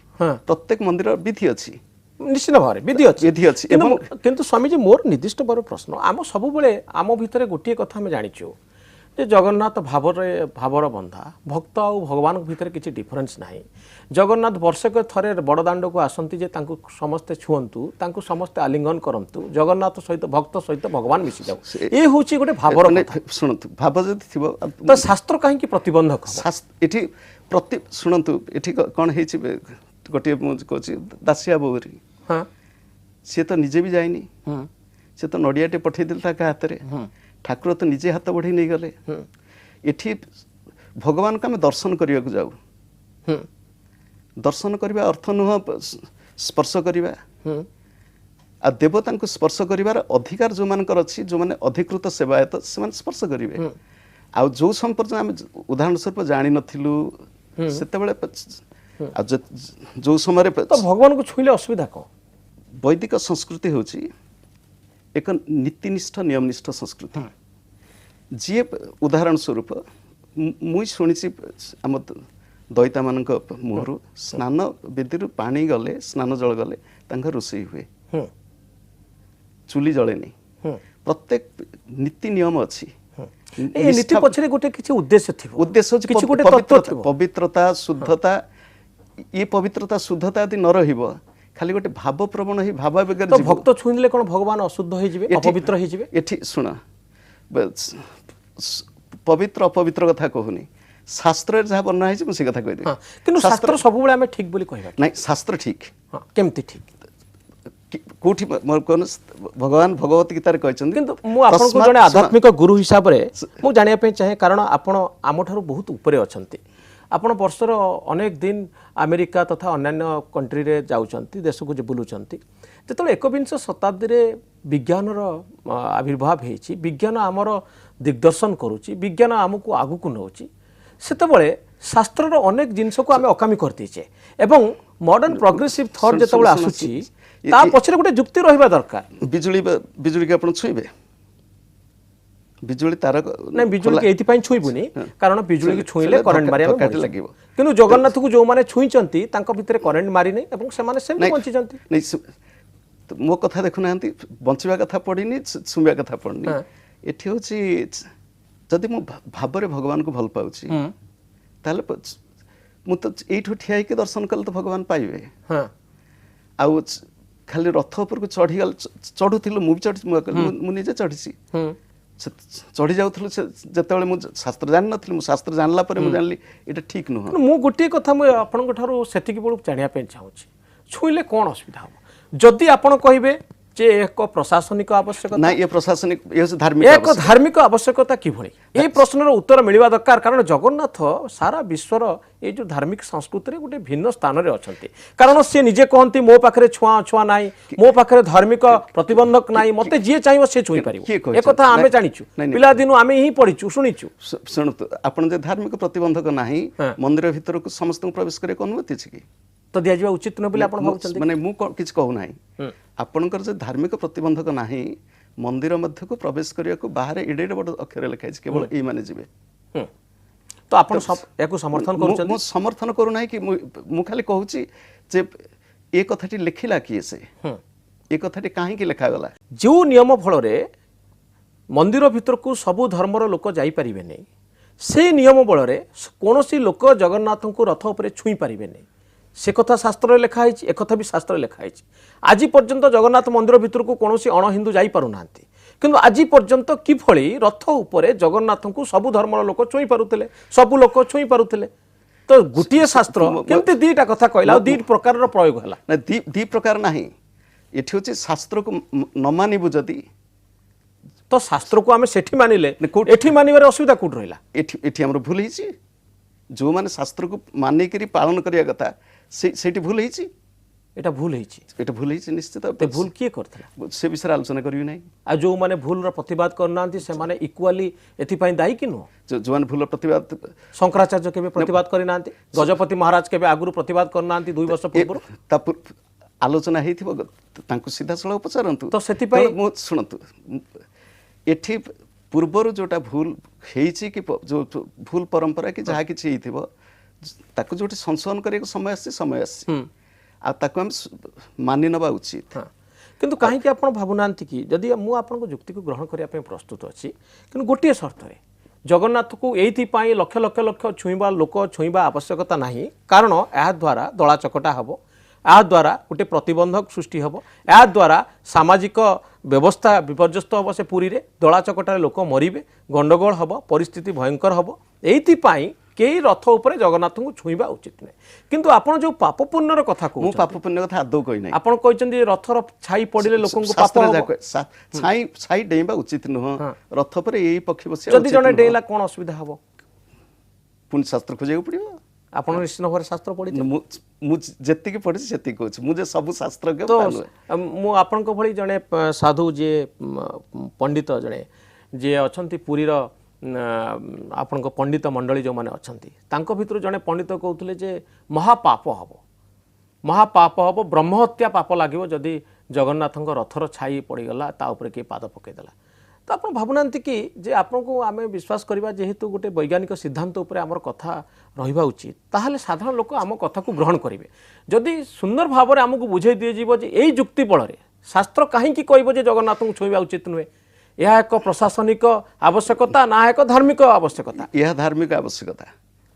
ପ୍ରତ୍ୟେକ ମନ୍ଦିର ବିଧି ଅଛି, ନିଶ୍ଚିତ ଭାବରେ ବିଧି ଅଛି। କିନ୍ତୁ ସ୍ୱାମୀଜୀ, ମୋର ନିର୍ଦ୍ଦିଷ୍ଟ ଭାବରେ ପ୍ରଶ୍ନ, ଆମ ସବୁବେଳେ ଆମ ଭିତରେ ଗୋଟିଏ କଥା ଆମେ ଜାଣିଛୁ ଯେ ଜଗନ୍ନାଥ ଭାବର ବନ୍ଧା ଭକ୍ତ ଆଉ ଭଗବାନଙ୍କ ଭିତରେ କିଛି ଡିଫରେନ୍ସ ନାହିଁ। ଜଗନ୍ନାଥ ବର୍ଷକ ଥରେ ବଡ଼ଦାଣ୍ଡକୁ ଆସନ୍ତି ଯେ ତାଙ୍କୁ ସମସ୍ତେ ଛୁଅନ୍ତୁ, ତାଙ୍କୁ ସମସ୍ତେ ଆଲିଙ୍ଗନ କରନ୍ତୁ, ଜଗନ୍ନାଥ ସହିତ ଭକ୍ତ ସହିତ ଭଗବାନ ମିଶିଯାଉ। ଏ ହେଉଛି ଗୋଟେ ଭାବର କଥା। ଶୁଣନ୍ତୁ, ଭାବ ଯଦି ଥିବ ତ ଶାସ୍ତ୍ର କାହିଁକି ପ୍ରତିବନ୍ଧକ ହବ? ଏଠି ଶୁଣନ୍ତୁ, ଏଠି କ'ଣ ହେଇଛି, ଗୋଟିଏ ମୁଁ କହୁଛି ଦାସିଆ ବୋଉରୀ, ହଁ ସିଏ ତ ନିଜେ ବି ଯାଇନି, ସେ ତ ନଡ଼ିଆଟେ ପଠେଇଦେଲେ ତାଙ୍କ ହାତରେ, ଠାକୁର ତ ନିଜେ ହାତ ବଢ଼େଇ ନେଇଗଲେ। ଏଠି ଭଗବାନଙ୍କୁ ଆମେ ଦର୍ଶନ କରିବାକୁ ଯାଉ। ଦର୍ଶନ କରିବା ଅର୍ଥ ନୁହଁ ସ୍ପର୍ଶ କରିବା। ଆଉ ଦେବତାଙ୍କୁ ସ୍ପର୍ଶ କରିବାର ଅଧିକାର ଯେଉଁମାନଙ୍କର ଅଛି, ଯେଉଁମାନେ ଅଧିକୃତ ସେବାୟତ, ସେମାନେ ସ୍ପର୍ଶ କରିବେ। ଆଉ ଯେଉଁ ସମ୍ପର୍କ ଆମେ ଉଦାହରଣ ସ୍ୱରୂପ ଜାଣିନଥିଲୁ ସେତେବେଳେ, ଆଉ ଯେଉଁ ସମୟରେ ତ ଭଗବାନଙ୍କୁ ଛୁଇଁଲେ ଅସୁବିଧା କ'ଣ? ବୈଦିକ ସଂସ୍କୃତି ହେଉଛି ଏକ ନୀତିନିଷ୍ଠ ନିୟମନିଷ୍ଠ ସଂସ୍କୃତି। ଯିଏ ଉଦାହରଣ ସ୍ୱରୂପ ମୁଁ ଶୁଣିଛି ଆମ ଦଇତାମାନଙ୍କ ମୁହଁରୁ, ସ୍ନାନ ବେଦୀରୁ ପାଣି ଗଲେ, ସ୍ନାନ ଜଳ ଗଲେ ତାଙ୍କ ରୋଷେଇ ହୁଏ, ଚୁଲି ଜଳେନି। ପ୍ରତ୍ୟେକ ନୀତି ନିୟମ ଅଛି। ଏ ନୀତି ପଛରେ ଗୋଟେ କିଛି ଉଦ୍ଦେଶ୍ୟ ଥିବ। ଉଦ୍ଦେଶ୍ୟ ହେଉଛି କିଛି ଗୋଟେ ତତ୍ତ୍ୱ ଥିବ। ପବିତ୍ରତା, ଶୁଦ୍ଧତା। ଏ ପବିତ୍ରତା ଶୁଦ୍ଧତା ଯଦି ନ ରହିବ, ଖାଲି ଗୋଟେ ଭାବପ୍ରବଣ ହେଇ ଭାବାବେଗରେ ତ ଭକ୍ତ ଛୁଇଁଲେ କ'ଣ ଭଗବାନ ଅଶୁଦ୍ଧ ହେଇଯିବେ, ଅପବିତ୍ର ହେଇଯିବେ? ଏଠି ଶୁଣ, ପବିତ୍ର ଅପବିତ୍ର କଥା କହୁନି, ଶାସ୍ତ୍ରରେ ଯାହା ବର୍ଣ୍ଣନା ହେଇଛି ମୁଁ ସେ କଥା କହିଦେବି। କିନ୍ତୁ ଶାସ୍ତ୍ର ସବୁବେଳେ ଆମେ ଠିକ୍ ବୋଲି କହିବା ନାଇଁ, ଶାସ୍ତ୍ର ଠିକ୍। କେମିତି ଠିକ୍? କୋଉଠି ଭଗବାନ ଭଗବତ ଗୀତାରେ କହିଛନ୍ତି। କିନ୍ତୁ ମୁଁ ଆପଣଙ୍କୁ ଜଣେ ଆଧ୍ୟାତ୍ମିକ ଗୁରୁ ହିସାବରେ ମୁଁ ଜାଣିବା ପାଇଁ ଚାହେଁ, କାରଣ ଆପଣ ଆମଠାରୁ ବହୁତ ଉପରେ ଅଛନ୍ତି। ଆପଣ ବର୍ଷର ଅନେକ ଦିନ ଆମେରିକା ତଥା ଅନ୍ୟାନ୍ୟ କଣ୍ଟ୍ରିରେ ଯାଉଛନ୍ତି, ଦେଶକୁ ବୁଲୁଛନ୍ତି। ଯେତେବେଳେ ଏକବିଂଶ ଶତାବ୍ଦୀରେ ବିଜ୍ଞାନର ଆବିର୍ଭାବ ହେଇଛି, ବିଜ୍ଞାନ ଆମର ଦିଗ୍ଦର୍ଶନ କରୁଛି, ବିଜ୍ଞାନ ଆମକୁ ଆଗକୁ ନେଉଛି, ସେତେବେଳେ ଶାସ୍ତ୍ରର ଅନେକ ଜିନିଷକୁ ଆମେ ଅକାମୀ କରିଦେଇଛେ ଏବଂ ମଡର୍ଣ୍ଣ ପ୍ରୋଗ୍ରେସିଭ ଥଟ୍ ଯେତେବେଳେ ଆସୁଛି, ତା ପଛରେ ଗୋଟେ ଯୁକ୍ତି ରହିବା ଦରକାର। ବିଜୁଳିକି ଆପଣ ଛୁଇଁବେ? ବିଜୁଳି ତାର ନାଇଁ, ବିଜୁଳିକି ଏଇଥିପାଇଁ ଛୁଇଁବୁନି, କାରଣ ବିଜୁଳିକି ଛୁଇଁଲେ କରେଣ୍ଟ ମାରିବା ଲାଗିବ। କିନ୍ତୁ ଜଗନ୍ନାଥକୁ ଯେଉଁମାନେ ଛୁଇଁଛନ୍ତି ତାଙ୍କ ଭିତରେ କରେଣ୍ଟ ମାରିନି ଏବଂ ସେମାନେ ସେମିତି ବଞ୍ଚିଛନ୍ତି। ମୋ କଥା ଦେଖୁନାହାନ୍ତି, ବଞ୍ଚିବା କଥା ପଡ଼ିନି, ଛୁଇଁବା କଥା ପଡ଼ିନି। ଏଠି ହେଉଛି, ଯଦି ମୁଁ ଭାବରେ ଭଗବାନଙ୍କୁ ଭଲ ପାଉଛି, ତାହେଲେ ମୁଁ ତ ଏଇଠୁ ଠିଆ ହେଇକି ଦର୍ଶନ କଲେ ତ ଭଗବାନ ପାଇବେ। ଆଉ ଖାଲି ରଥ ଉପରକୁ ଚଢୁଥିଲୁ, ମୁଁ ବି ଚଢିଛି, ମୁଁ ନିଜେ ଚଢିଛି, ଚଢି ଯାଉଥିଲୁ। ଯେତେବେଳେ ମୁଁ ଶାସ୍ତ୍ର ଜାଣିନଥିଲି, ମୁଁ ଶାସ୍ତ୍ର ଜାଣିଲା ପରେ ମୁଁ ଜାଣିଲି ଏଇଟା ଠିକ୍ ନୁହଁ। ମୁଁ ଗୋଟିଏ କଥା ମୁଁ ଆପଣଙ୍କ ଠାରୁ ସେତିକି ବେଳକୁ ଜାଣିବା ପାଇଁ ଚାହୁଁଛି, ଛୁଇଁଲେ କ'ଣ ଅସୁବିଧା ହେବ? ଯଦି ଆପଣ କହିବେ ଯେ ଏକ ପ୍ରଶାସନିକ ଆବଶ୍ୟକତା, ନା, ଏ ପ୍ରଶାସନିକ, ଏ ହେଉଛି ଧାର୍ମିକ, ଏକ ଧାର୍ମିକ ଆବଶ୍ୟକତା କିଭଳି, এই প্রশ্নের উত্তর মিলিবা দরকার। কারণ জগন্নাথ সারা বিশ্বর এই যে ধার্মিক সংস্কৃতিরে গোটে ভিন্ন স্থাନରେ অছন্তি। কারণ সে নিজে কহନ୍ତି ମୋ ପାଖରେ ଛୁଆଁ ଅଛୁଆଁ ନାହିଁ, ମୋ ପାଖରେ ଧାର୍ମିକ ପ୍ରତିବନ୍ଧକ ନାହିଁ, ମତେ ଯିଏ ଚାହିଁବ ସେ ଛୁଇଁ ପାରିବ। ଏ କଥା ଆମେ ଜାଣିଛୁ, ପିଲାଦିନୁ ଆମେ ହିଁ ପଢିଛୁ, ଶୁଣିଛୁ। ଶୁଣନ୍ତୁ, ଆପଣ ଯେ ଧାର୍ମିକ ପ୍ରତିବନ୍ଧକ ନାହିଁ, ମନ୍ଦିର ଭିତରକୁ ସମସ୍ତଙ୍କୁ ପ୍ରବେଶ କରିବାକୁ ଅନୁମତି ଅଛି କି? ତ ଦିଆଯିବା ଉଚିତ ନୁହେଁ ବୋଲି ଆପଣ ଭାବୁଛନ୍ତି? ମାନେ ମୁଁ କିଛି କହୁନାହିଁ, ଆପଣଙ୍କର ଯେ ଧାର୍ମିକ ପ୍ରତିବନ୍ଧକ ନାହିଁ, ମନ୍ଦିର ମଧ୍ୟକୁ ପ୍ରବେଶ କରିବାକୁ ବାହାରେ ଏଡେ ଏଡେ ବଡ଼ ଅକ୍ଷରରେ ଲେଖା ହେଇଛି, କେବଳ ଏଇମାନେ ଯିବେ। ତ ଆପଣ ଏହାକୁ ସମର୍ଥନ କରୁଛନ୍ତି? ମୁଁ ସମର୍ଥନ କରୁନାହିଁ କି, ମୁଁ ଖାଲି କହୁଛି ଯେ ଏ କଥାଟି ଲେଖିଲା କିଏ, ସେ ଏ କଥାଟି କାହିଁକି ଲେଖାଗଲା? ଯେଉଁ ନିୟମ ଫଳରେ ମନ୍ଦିର ଭିତରକୁ ସବୁ ଧର୍ମର ଲୋକ ଯାଇପାରିବେନି, সেই নিয়ম বলরে কৌশি লোক জগন্নাথଙ୍କୁ রথ উপরে ছুঁই পারিবেনি, সে কথা শাস্ত্রে লেখা হয়েছে, একথা বি শাস্ত্রে লেখা হয়েছে। আজি পর্যন্ত জগন্নাথ মন্দির ভিতরক কৌশি অণহিন্দু যাই পারু নাহান্তি, কিন্তু আজি পর্যন্ত কিভাবে রথ উপরে জগন্নাথଙ୍କୁ সবু ধর্মর লোক ছুঁই পারুলে, সবু লোক ছুঁই পারুলে। তো গোটিয়ে শাস্ত্র কেমতি দুইটা কথা কইলা, দুই প্রকারর প্রয়োগ হলা না? ଦି ପ୍ରକାର ନାହିଁ, ଏଠି ହେଉଛି ଶାସ୍ତ୍ରକୁ ନ ମାନିବୁ ଯଦି, তো শাস্ত্রକୁ ଆମେ ସେଠି ମାନିଲେ ଏଠି ମାନିବାରେ ଅସୁବିଧା କୋଉଠି ରହିଲା? ଏଠି ଆମର ଭୁଲ ହେଇଛି। ଯେଉଁମାନେ ଶାସ୍ତ୍ରକୁ ମାନିକିରି ପାଳନ କରିବା କଥା, ସେଇଠି ଭୁଲ ହେଇଛି। এটা ভুল হয়েছে, এটা ভুল ହେଇଛି ନିଶ୍ଚିତ। ভুল কিଏ କରିଥିଲା ସେ ବିଷୟରେ ଆଲୋଚନା କରିବି ନାହିଁ। ଆଉ ଯେଉଁମାନେ ଭୁଲର ପ୍ରତିବାଦ କରୁନାହାନ୍ତି ସେମାନେ ଇକ୍ୱାଲି ଏଥିପାଇଁ ଦାୟୀ କି ନୁହଁ? ଯେଉଁମାନେ ଭୁଲ ପ୍ରତିବାଦ, ଶଙ୍କରାଚାର୍ଯ୍ୟ କେବେ ପ୍ରତିବାଦ କରିନାହାନ୍ତି, ଗଜପତି ମହାରାଜ କେବେ ଆଗରୁ ପ୍ରତିବାଦ କରିନାହାନ୍ତି 2 ବର୍ଷ ପୂର୍ବରୁ? ତା ଆଲୋଚନା ହେଇଥିବ, ତାଙ୍କୁ ସିଧାସଳଖ ପଚାରନ୍ତୁ। ତ ସେଥିପାଇଁ ମୁଁ ଶୁଣନ୍ତୁ, ଏଠି ପୂର୍ବରୁ ଯେଉଁଟା ଭୁଲ ହେଇଛି କି ଯେଉଁ ଭୁଲ ପରମ୍ପରା କି ଯାହା କିଛି ହେଇଥିବ, ତାକୁ ଯେଉଁଠି ସଂଶୋଧନ କରିବାକୁ ସମୟ ଆସିଛି, ସମୟ ଆସିଛି, ଆଉ ତାକୁ ଆମେ ମାନି ନେବା ଉଚିତ। କିନ୍ତୁ କାହିଁକି ଆପଣ ଭାବୁନାହାନ୍ତି କି, ଯଦି ମୁଁ ଆପଣଙ୍କ ଯୁକ୍ତିକୁ ଗ୍ରହଣ କରିବା ପାଇଁ ପ୍ରସ୍ତୁତ ଅଛି, କିନ୍ତୁ ଗୋଟିଏ ସର୍ତ୍ତରେ, जगन्नाथ को एइथिपाई लक्ष लक्ष लक्ष छुईबा लोक छुईबा आवश्यकता नहीं कारण या द्वारा दला चकटा हबो या द्वारा गोटे प्रतिबंधक सृष्टि हबो या द्वारा सामाजिक व्यवस्था विपर्यस्त हबो से पुरी रे दला चकटा लोक मरिबे गंडगोल हबो परिस्थिति भयंकर हबो एइथिपाई केही रथ उपरे जगन्नाथ को छुईबा उचित नहीं किंतु आपण जो पाप पुण्यर कथा को मु पाप पुण्य कथा आदौ कहि नै आपण कहचंदी रथर छाई पडिले लोकन को पाप हबो छाई छाई डेइबा उचित नुह रथ पर एई पक्षी बसे जदि जने डेला कोन असुविधा हबो पुण्य शास्त्र खोजेउ पड़िबो आपण निश्चित भाବରେ शास्त्र पढि मु जेतिके पढि सेतिके कहू मु जे सब शास्त्र के तो मु आपण को भली जने साधु जे पंडित जने जे अछंती पुरी रो आपण को पंडित मंडली जो माने अछंती तांको भितर जने पंडित कहउतले जे महापाप हबो ब्रह्महत्या पाप लागिवो जदि जगन्नाथଙ୍କ रथर छाई पड़ी गला ता ऊपर के पाद पकई देला तो आपण भाबुनांती कि जे आपण को आमे विश्वास करबा जेहेतु गोटे वैज्ञानिक सिद्धांत ऊपर हमर कथा रहिबा उचित ताहाले साधारण लोक आम कथा को ग्रहण करिवे जदि सुंदर भाव हमको बुझाई दिए जीवो जे एई जुक्ति बल रे शास्त्र काहे कि कहबो जे जगन्नाथ को छुईबा उचित नुहे यह एक प्रशासनिक आवश्यकता ना एक धार्मिक आवश्यकता यह धार्मिक आवश्यकता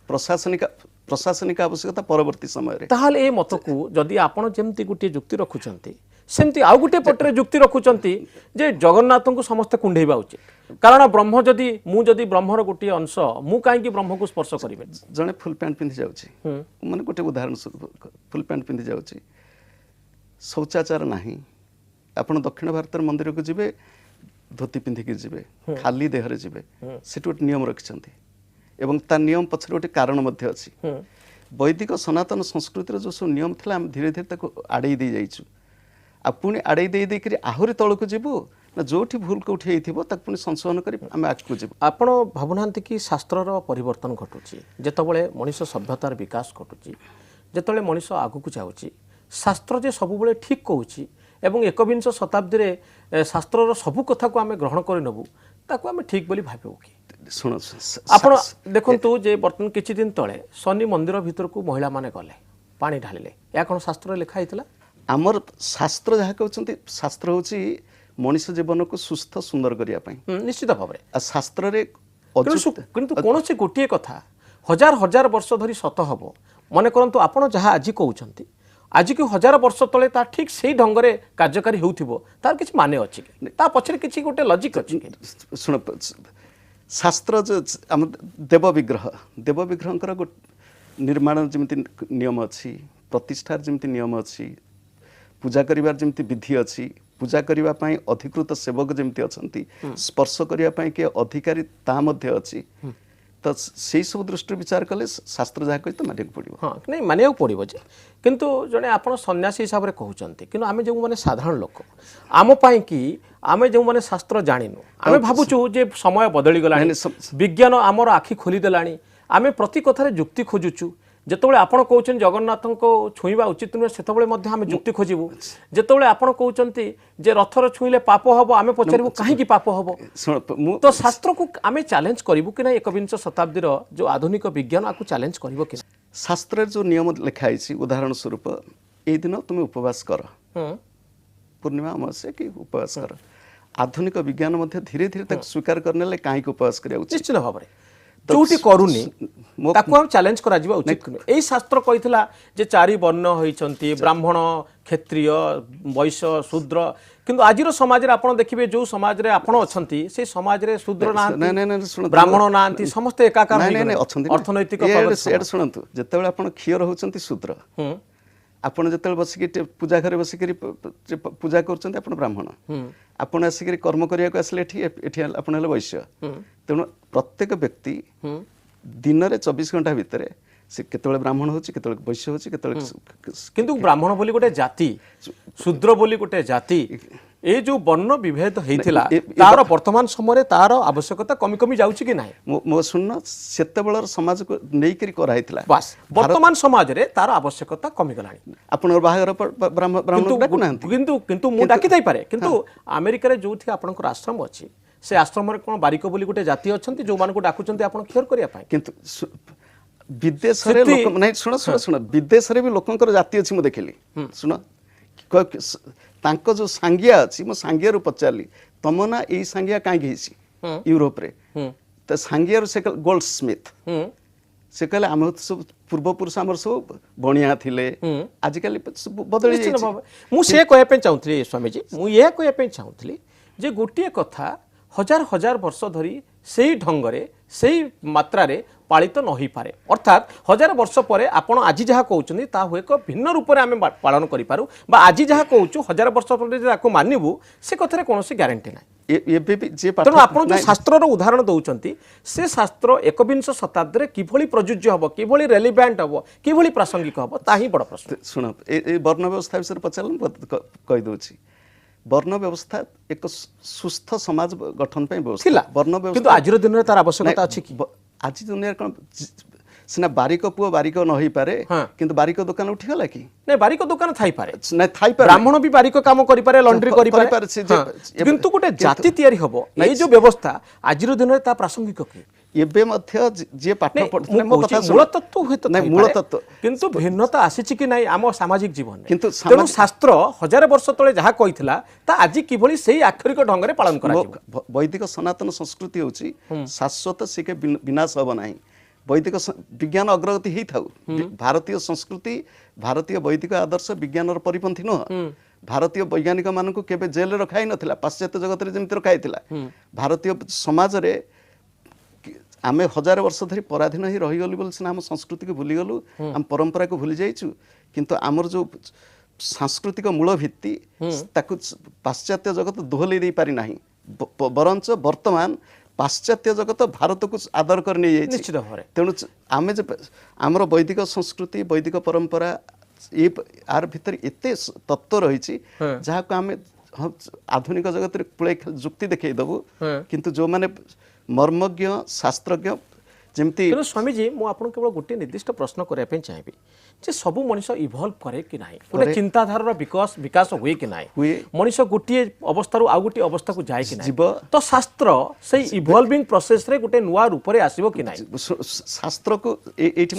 प्रशासनिक आवश्यकता परवर्ती समय रे ताहाले ए मत को जदि आपण जेमती गुटे जुक्ति रखुचंती सेमती आउ गुटे पटरे जुक्ति रखुचंती जे जगन्नाथ को समस्त कुंडेइबा उचित कारण ब्रह्म जदि ब्रह्मर गोटे अंश मु काहे कि ब्रह्म को स्पर्श करिवे जने फुल पैंट पिंधि जाउची माने गोटे उदाहरण फुल पैंट पिंधि जाउची शौचाचार नाही आपण दक्षिण भारत मंदिर को जिवे धोती पिंधिकी जीवे खाली देहरे जीवे से गोटे नियम रखिछंती एवं ता नियम पछरे गोटे कारण मध्य अछि वैदिक सनातन संस्कृति जो सब नियम थिला हम धीरे धीरे ताको आड़े दे जाइछु आ पुणी आड़े दे दे करी आहुरी तळको जीवो ना जोठी भूल कोठी हेइथिबो ताक पुणी संशोधन करी हम आगको जीवो आपण भाबुनांती कि शास्त्रर परिवर्तन घटुची जेतबेले मनुष्य सभ्यतार विकास घटुची जेतबेले मनुष्य आगु जाउची शास्त्र जे सब बेले ठीक कहूची एवं एकविंश शताब्दी रे शास्त्रर सबु कथा को आमे ग्रहण करि नबु ताको आमे ठीक बोली भाबो कि सुनो आपण देखंतु जे वर्तमान किछि दिन तळे शनि मंदिर भीतर को महिला माने गले पानी ढालिले या कोन शास्त्र लेखा हितला आमर शास्त्र जहा कहउचंती शास्त्र होची मनुष्य जीवन को सुस्थ सुंदर करिया पई निश्चित भाबरे आ शास्त्र रे किंतु कोनोसी गोटिए कथा हजार हजार वर्ष धरी सत हबो मने करंतु आपण जहा आजि कहउचंती आज कि हजार वर्ष तले ता ठीक से ढंग से कार्यकारी होउथिबो तार किछ माने अछि कि ता पछरे किछ गोटे लॉजिक अछि कि सुन शास्त्र जो हम देव विग्रह निर्माण जमिति नियम अछि प्रतिष्ठार जमिति नियम अछि पूजा करिवार जमिति विधि अछि पूजा करिवा पई अधिकृत सेवक जमिति अछंती स्पर्श करिवा पई के अधिकारी ता मध्ये अछि तो से सब दृष्टि विचार कले शास्त्र जहाँ कही तो मानिक पड़ो हाँ नहीं मानिक पड़ो जे किंतु जड़े आप सन्यासी हिसाब से कहते कि आम जो मैंने साधारण लोक आम कि आम जो मैंने शास्त्र जाणीनु आम भावुँ जे समय बदली गला विज्ञान आमर आखि खोलीदेला आम प्रति कथार जुक्ति खोजुचु जितेबाला आपड़ कहते जगन्नाथ को छुईवा उचित नुहे से आम जुक्ति खोजबू जितेबाला आपड़ कहते जे रथर छुईले पाप हम आम पचारू कहीं पाप हम तो शास्त्र को आम चैलेंज करूँ कि ना एकविंश शताब्दी जो आधुनिक विज्ञान आपको चैलेंज कर शास्त्र जो नियम लिखाई उदाहरण स्वरूप ये दिन तुम उपवास कर पूर्णिमा अमावस्या कि उपवास कर आधुनिक विज्ञान धीरे धीरे स्वीकार करने कहीं उपवास करा निश्चित भाव जोटी करूनी ताको हम चैलेंज करा जीवा उचित एई शास्त्र कहितला जे चारि वर्ण होइचंती ब्राह्मण क्षत्रिय वैश्य शूद्र किंतु आजिरो समाज रे आपण देखिबे जो समाज रे आपण अछंती से समाज रे शूद्र ना ब्राह्मण नांती समस्त एकाकार अछंती अर्थनैतिक एड सुनंतु जेतेबेले आपण खियर होचंती शूद्र आपण जेतेबेले बसिके पूजा घरे बसिके पूजा करचंती आपण ब्राह्मण आपण आसिके कर्म करिया को आसले एठी आपण हले वैश्य तेणु प्रत्येक व्यक्ति दिन रे 24 घंटा भितर से केतबेले ब्राह्मण होची केतबेले वैश्य होची केतबेले किंतु ब्राह्मण बोली गोटे जाति शूद्र बोली गोटे जाति ए जो वर्ण विभेद हेइथिला तार वर्तमान समय तार आवश्यकता कमी कमी जाउची कि नाही मो सुन्न सेतेबेलर समाज को नेई करी कराइथिला बस वर्तमान समाज रे तार आवश्यकता कमी गलानी आपनर बाहागर ब्राह्मण डाकु नांती किंतु मु डाकी दई पारे किंतु अमेरिका रे जोथि आपनकर आश्रम अछि से आश्रम रे कोन बारिक बोली गोटे जाति अछंती जो मान को डाकुचंती आपन खियर करिया पाए किंतु विदेश रे लोक नै सुन विदेश रे भी लोकंकर जाति अछि मु देखिली सुन तांको जो सांगिया अछि मो सांगिया रु पचारली तम ना एई सांगिया काई घेसी यूरोप रे ତ ସାଙ୍ଗିଆରୁ ସେ ଗୋଲ୍ଡ ସ୍ମିଥ ହୁଁ ସେ କହିଲେ ଆମେ ସବୁ ପୂର୍ବପୁରୁଷ ଆମର ସବୁ ବଣିଆ ଥିଲେ ଆଜିକାଲି ସବୁ ବଦଳି ନିଶ୍ଚିତ ଯାଇଛି। ଭାବେ ମୁଁ ସେ କହିବା ପାଇଁ ଚାହୁଁଥିଲି ସ୍ୱାମୀଜୀ, ମୁଁ ଏହା କହିବା ପାଇଁ ଚାହୁଁଥିଲି ଯେ ଗୋଟିଏ କଥା ହଜାର ହଜାର ବର୍ଷ ଧରି ସେଇ ଢଙ୍ଗରେ ସେଇ ମାତ୍ରାରେ ପାଳିତ ନ ହୋଇପାରେ, ଅର୍ଥାତ୍ ହଜାର ବର୍ଷ ପରେ ଆପଣ ଆଜି ଯାହା କହୁଛନ୍ତି ତାହା ହୁଏକ ଭିନ୍ନ ରୂପରେ ଆମେ ପାଳନ କରିପାରୁ, ବା ଆଜି ଯାହା କହୁଛୁ ହଜାର ବର୍ଷ ପରେ ଯେ ତାକୁ ମାନିବୁ ସେ କଥାରେ କୌଣସି ଗ୍ୟାରେଣ୍ଟି ନାହିଁ। ଏବେ ବି ଯେ ପାଠ ତେଣୁ ଆପଣ ଯେଉଁ ଶାସ୍ତ୍ରର ଉଦାହରଣ ଦଉଛନ୍ତି ସେ ଶାସ୍ତ୍ର ଏକବିଂଶ ଶତାବ୍ଦୀରେ କିଭଳି ପ୍ରଯୁଜ୍ୟ ହେବ, କିଭଳି ରେଲିଭ୍ୟାଣ୍ଟ ହେବ, କିଭଳି ପ୍ରାସଙ୍ଗିକ ହେବ, ତାହା ହିଁ ବଡ଼ ପ୍ରଶ୍ନ। ଶୁଣ ଏ ବର୍ଣ୍ଣ ବ୍ୟବସ୍ଥା ବିଷୟରେ ପଚାରିଲେ ମୁଁ କହିଦେଉଛି। ବର୍ଣ୍ଣ ବ୍ୟବସ୍ଥା ଏକ ସୁସ୍ଥ ସମାଜ ଗଠନ ପାଇଁ ବ୍ୟବସ୍ଥା ଥିଲା, ବର୍ଣ୍ଣ କିନ୍ତୁ ବ୍ୟବସ୍ଥା ଆଜିର ଦିନରେ ତାର ଆବଶ୍ୟକତା ଅଛି କି? ଆଜି ଦୁନିଆରେ କ'ଣ ସିନା ବାରିକ ପୁଅ ବାରିକ ନ ହେଇପାରେ, ହଁ। କିନ୍ତୁ ବାରିକ ଦୋକାନ ଉଠିଗଲା କି? ନାଇଁ, ବାରିକ ଦୋକାନ ଥାଇପାରେ, ନାଇଁ ଥାଇପାରେ, ବ୍ରାହ୍ମଣ ବି ବାରିକ କାମ କରିପାରେ, ଲଣ୍ଡ୍ରି କରିପାରେ, ସେ ଯେ- ହଁ। କିନ୍ତୁ ଗୋଟେ ଜାତି ତିଆରି ହବ, ଏଇ ଯୋଉ ବ୍ୟବସ୍ଥା ଆଜିର ଦିନରେ ତା ପ୍ରାସଙ୍ଗିକ କି? ଏବେ ମଧ୍ୟ ଯିଏ ପାଠ ପଢୁଥିଲେ ମୋ କଥା ମୂଳ ତତ୍ତ୍ୱ ହୁଏତ ନାଇଁ, ଥାଇପାରେ, ମୂଳ ତତ୍ତ୍ୱ କିନ୍ତୁ ଭିନ୍ନତା ଆସିଛି କି ନାହିଁ ଆମ ସାମାଜିକ ଜୀବନରେ। କିନ୍ତୁ ତେଣୁ ଶାସ୍ତ୍ର ହଜାର ବର୍ଷ ତଳେ ଯାହା କହିଥିଲା ତା ଆଜି କିଭଳି ସେଇ ଆକ୍ଷରିକ ଢଙ୍ଗରେ ପାଳନ କରାଯିବ। ବୈଦିକ ସନାତନ ସଂସ୍କୃତି ହେଉଛି ଶାଶ୍ୱତ, ସେ କେ ବିନାଶ ହବ ନାହିଁ। ବୈଦିକ ବିଜ୍ଞାନ ଅଗ୍ରଗତି ହେଇଥାଉ, ଭାରତୀୟ ସଂସ୍କୃତି ଭାରତୀୟ ବୈଦିକ ଆଦର୍ଶ ବିଜ୍ଞାନର ପରିପନ୍ଥୀ ନୁହଁ। ଭାରତୀୟ ବୈଜ୍ଞାନିକ ମାନଙ୍କୁ କେବେ ଜେଲରେ ରଖା ହେଇନଥିଲା, ପାଶ୍ଚାତ୍ୟ ଜଗତରେ ଯେମିତି ରଖା ହେଇଥିଲା। ଭାରତୀୟ ସମାଜରେ ଆମେ ହଜାର ବର୍ଷ ଧରି ପରାଧୀନ ହେଇ ରହିଗଲୁ ବୋଲି ସିନା ଆମ ସଂସ୍କୃତିକୁ ଭୁଲିଗଲୁ, ଆମ ପରମ୍ପରାକୁ ଭୁଲି ଯାଇଛୁ, କିନ୍ତୁ ଆମର ଯୋଉ ସାଂସ୍କୃତିକ ମୂଳ ଭିତ୍ତି ତାକୁ ପାଶ୍ଚାତ୍ୟ ଜଗତ ଦୋହଲେଇ ଦେଇ ପାରି ନାହିଁ। ବରଞ୍ଚ ବର୍ତ୍ତମାନ ପାଶ୍ଚାତ୍ୟ ଜଗତ ଭାରତକୁ ଆଦର କରି ନେଇଯାଇଛି। ନିଶ୍ଚିତ ଭାବରେ। ତେଣୁ ଆମେ ଯେ ଆମର ବୈଦିକ ସଂସ୍କୃତି ବୈଦିକ ପରମ୍ପରା ଆର ଭିତରେ ଏତେ ତତ୍ତ୍ୱ ରହିଛି ଯାହାକୁ ଆମେ ଆଧୁନିକ ଜଗତରେ ପୁଳେ ଯୁକ୍ତି ଦେଖେଇ ଦେବୁ, କିନ୍ତୁ ଯୋଉମାନେ ମର୍ମଜ୍ଞ ଶାସ୍ତ୍ରଜ୍ଞ ଯେମିତି। ତେଣୁ ସ୍ୱାମୀଜୀ, ମୁଁ ଆପଣଙ୍କୁ କେବଳ ଗୋଟିଏ ନିର୍ଦ୍ଦିଷ୍ଟ ପ୍ରଶ୍ନ କରିବା ପାଇଁ ଚାହିଁବି ଯେ ସବୁ ମଣିଷ ଇଭଲ୍ଭ କରେ କି ନାହିଁ, ଗୋଟେ ଚିନ୍ତାଧାରାର ବିକାଶ ହୁଏ କି ନାହିଁ, ମଣିଷ ଗୋଟିଏ ଅବସ୍ଥାରୁ ଆଉ ଗୋଟିଏ ଅବସ୍ଥାକୁ ଯାଏ କି ନାହିଁ, ତ ଶାସ୍ତ୍ର ସେଇ ଇଭଲ୍ଭିଂ ପ୍ରୋସେସରେ ଗୋଟେ ନୂଆ ରୂପରେ ଆସିବ କି ନାହିଁ? ଶାସ୍ତ୍ରକୁ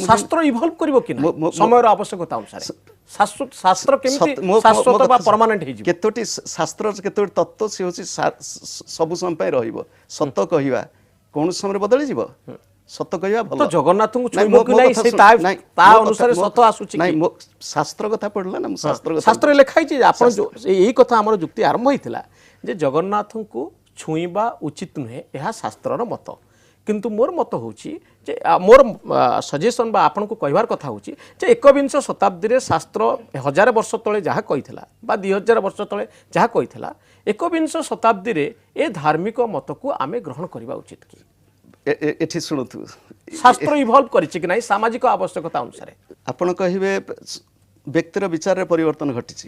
ଶାସ୍ତ୍ର ଇଭଲ୍ଭ କରିବ କି ନାହିଁ ସମୟର ଆବଶ୍ୟକତା ଅନୁସାରେ? ଶାସ୍ତ୍ର କେମିତି ଶାଶ୍ୱତ ବା ପର୍ମାନେଣ୍ଟ ହେଇଯିବ? କେତୋଟି ଶାସ୍ତ୍ର କେତୋଟି ତତ୍ତ୍ୱ ସେ ହେଉଛି ସବୁ ସମୟ ପାଇଁ ରହିବ। ସତ କହିବା କୌଣସି ସମୟରେ ବଦଳିଯିବ, ସତ କହିବା ଭଲ। ତ ଜଗନ୍ନାଥଙ୍କୁ ଛୁଇଁବ କି ନାହିଁ ସେ ତା ଅନୁସାରେ ସତ ଆସୁଛି କି? ନାଇଁ, ଶାସ୍ତ୍ର କଥା ପଢିଲା ନା, ମୁଁ ଶାସ୍ତ୍ରରେ ଲେଖା ହେଇଛି ଯେ ଆପଣ ଏଇ କଥା ଆମର ଯୁକ୍ତି ଆରମ୍ଭ ହେଇଥିଲା ଯେ ଜଗନ୍ନାଥଙ୍କୁ ଛୁଇଁବା ଉଚିତ ନୁହେଁ, ଏହା ଶାସ୍ତ୍ରର ମତ। କିନ୍ତୁ ମୋର ମତ ହେଉଛି ଯେ ମୋର ସଜେସନ୍ ବା ଆପଣଙ୍କୁ କହିବାର କଥା ହେଉଛି ଯେ ଏକବିଂଶ ଶତାବ୍ଦୀରେ ଶାସ୍ତ୍ର ହଜାର ବର୍ଷ ତଳେ ଯାହା କହିଥିଲା ବା 2000 ବର୍ଷ ତଳେ ଯାହା କହିଥିଲା, ଏକବିଂଶ ଶତାବ୍ଦୀରେ ଏ ଧାର୍ମିକ ମତକୁ ଆମେ ଗ୍ରହଣ କରିବା ଉଚିତ କି? ଏଠି ଶୁଣନ୍ତୁ, ଶାସ୍ତ୍ର ଇଭଲ୍ଭ କରିଛି କି ନାହିଁ ସାମାଜିକ ଆବଶ୍ୟକତା ଅନୁସାରେ? ଆପଣ କହିବେ ବ୍ୟକ୍ତିର ବିଚାରରେ ପରିବର୍ତ୍ତନ ଘଟିଛି।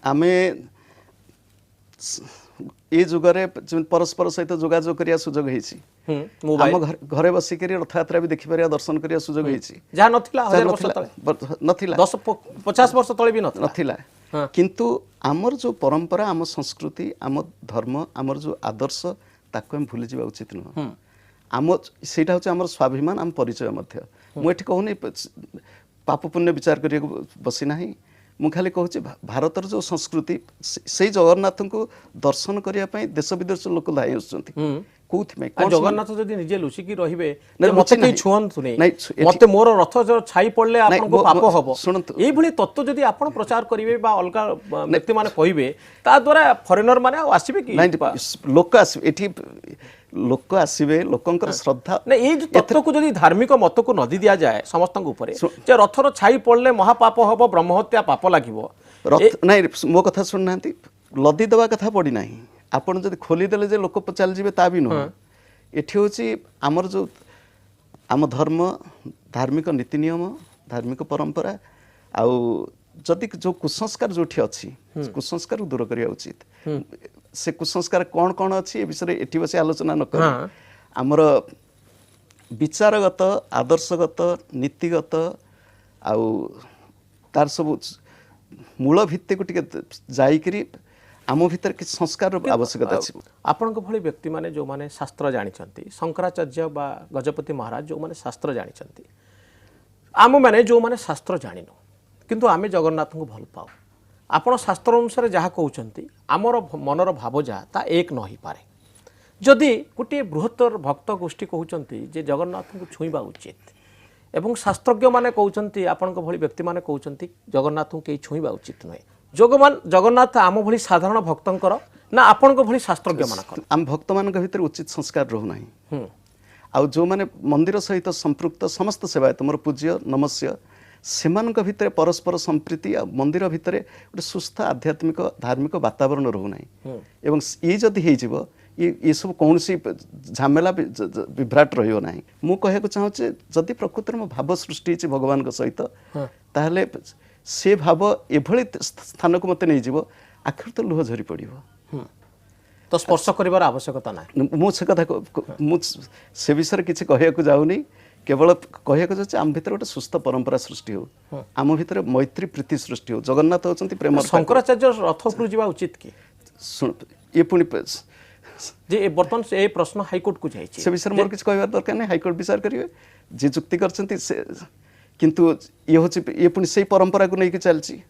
ଆମେ ଏ ଯୁଗରେ ପରସ୍ପର ସହିତ ଯୋଗାଯୋଗ କରିବା ସୁଯୋଗ ହେଇଛି, ଆମ ଘରେ ବସିକରି ରଥଯାତ୍ରା ବି ଦେଖିପାରିବା, ଦର୍ଶନ କରିବା ସୁଯୋଗ ହେଇଛି, ଯାହା ନଥିଲା 1000 ବର୍ଷ ତଳେ, ନଥିଲା 50 ବର୍ଷ ତଳେ ବି ନଥିଲା। କିନ୍ତୁ ଆମର ଯୋଉ ପରମ୍ପରା, ଆମ ସଂସ୍କୃତି, ଆମ ଧର୍ମ, ଆମର ଯୋଉ ଆଦର୍ଶ, ତାକୁ ଆମେ ଭୁଲି ଯିବା ଉଚିତ ନୁହଁ। ସେଇଟା ହେଉଛି ଆମର ସ୍ୱାଭିମାନ, ଆମ ପରିଚୟ ମଧ୍ୟ। ମୁଁ ଏଠି କହୁନି ପାପ ପୁଣ୍ୟ ବିଚାର କରିବାକୁ ବସି ନାହିଁ, ମୁଁ ଖାଲି କହୁଛି ଭାରତର ଯୋଉ ସଂସ୍କୃତି, ସେଇ ଜଗନ୍ନାଥଙ୍କୁ ଦର୍ଶନ କରିବା ପାଇଁ ଦେଶ ବିଦେଶ ଲୋକ ଧାଇଁ ଆସୁଛନ୍ତି। କୋଉଥିପାଇଁ? ଜଗନ୍ନାଥ ଯଦି ନିଜେ ଲୁଚିକି ରହିବେ, ମତେ କେହି ଛୁଅନ୍ତୁନି, ମତେ ମୋର ରଥ ଛାଇ ପଡିଲେ ଆପଣଙ୍କୁ ପାପ ହବ, ଶୁଣନ୍ତୁ, ଏଇଭଳି ତତ୍ତ୍ୱ ଯଦି ଆପଣ ପ୍ରଚାର କରିବେ ବା ଅଲଗା ବ୍ୟକ୍ତିମାନେ କହିବେ, ତା ଦ୍ୱାରା ଫରେନର ମାନେ ଆଉ ଆସିବେ କି? ଲୋକ ଆସିବେ, ଏଠି ଲୋକ ଆସିବେ, ଲୋକଙ୍କର ଶ୍ରଦ୍ଧା। ଏଇ ଯୋଉ ତତ୍ତ୍ୱକୁ ଯଦି ଧାର୍ମିକ ମତକୁ ନଦି ଦିଆଯାଏ ସମସ୍ତଙ୍କ ଉପରେ ଯେ ରଥର ଛାଇ ପଡିଲେ ମହାପାପ ହବ, ବ୍ରହ୍ମହତ୍ୟା ପାପ ଲାଗିବ, ନାଇଁ ମୋ କଥା ଶୁଣୁନାହାନ୍ତି, ଲଦି ଦେବା କଥା ପଡ଼ିନାହିଁ। ଆପଣ ଯଦି ଖୋଲିଦେଲେ ଯେ ଲୋକ ଚାଲିଯିବେ, ତା ବି ନୁହଁ। ଏଠି ହେଉଛି ଆମର ଯୋଉ ଆମ ଧର୍ମ, ଧାର୍ମିକ ନୀତି ନିୟମ, ଧାର୍ମିକ ପରମ୍ପରା, ଆଉ ଯଦି ଯୋଉ କୁସଂସ୍କାର ଯୋଉଠି ଅଛି, କୁସଂସ୍କାରକୁ ଦୂର କରିବା ଉଚିତ। ସେ କୁସଂସ୍କାର କ'ଣ କ'ଣ ଅଛି ଏ ବିଷୟରେ ଏଠି ବସି ଆଲୋଚନା ନ କରି ଆମର ବିଚାରଗତ, ଆଦର୍ଶଗତ, ନୀତିଗତ ଆଉ ତାର ସବୁ ମୂଳ ଭିତ୍ତିକୁ ଟିକେ ଯାଇକରି ଆମ ଭିତରେ କିଛି ସଂସ୍କାରର ଆବଶ୍ୟକତା ଅଛି। ଆପଣଙ୍କ ଭଳି ବ୍ୟକ୍ତିମାନେ ଯେଉଁମାନେ ଶାସ୍ତ୍ର ଜାଣିଛନ୍ତି, ଶଙ୍କରାଚାର୍ଯ୍ୟ ବା ଗଜପତି ମହାରାଜ ଯେଉଁମାନେ ଶାସ୍ତ୍ର ଜାଣିଛନ୍ତି, ଆମମାନେ ଯେଉଁମାନେ ଶାସ୍ତ୍ର ଜାଣିନୁ କିନ୍ତୁ ଆମେ ଜଗନ୍ନାଥଙ୍କୁ ଭଲ ପାଉ, ଆପଣ ଶାସ୍ତ୍ର ଅନୁସାରେ ଯାହା କହୁଛନ୍ତି, ଆମର ମନର ଭାବ ଯାହା ତା ଏକ ନ ହେଇପାରେ। जदि गोटे बृहत्तर भक्त गोष्ठी कहते जे जगन्नाथ को छुईवा उचित एवं शास्त्रज्ञ माने कहते आपण भली व्यक्ति माने कहते जगन्नाथ को कहीं छुईवा उचित नुहे जगन्नाथ आम भली साधारण भक्तंकर ना आपण भली शास्त्रज्ञ मानकर आम भक्त मान भीतर उचित संस्कार रोना आउ जो माने मंदिर सहित संपृक्त समस्त सेवायत मोर पूज्य नमस्य सेमानक भितर परस्पर संप्रीति आ मंदिर भितर गोटे सुस्थ आध्यात्मिक धार्मिक वातावरण रोना एवं ये जदि हो ये सब कौन सी झमेला विभ्राट रहियो नाही मु कहବାକୁ चाहूचे जदि प्रकृतिर मो भाव सृष्टि होची भगवान को सहित ताहले से भाव एभली स्थान को मते नै जीवो आखिर तो लुह झरी पड़िबो तो स्पर्श करिवार आवश्यकता नाही मु से कथा मु से विषय किछि कहବାକୁ जाउनी केवल कहବାକୁ जाउचे आम भितर गोटे सुस्थ परंपरा सृष्टि हो आम भितर मैत्री प्रीति सृष्टि हो जगन्नाथ होचंती प्रेम शंकराचार्य रथ उपरु जीवा उचित की सुन ये पुनी जे बर्तमान से प्रश्न हाईकोर्ट को जाइए से विषय मोर किसी कहबार दरकार नहीं हाईकोर्ट विचार करेंगे जे जुक्ति करछंती से किंतु ये होची ये पुनी से परंपरा को नहीं चलची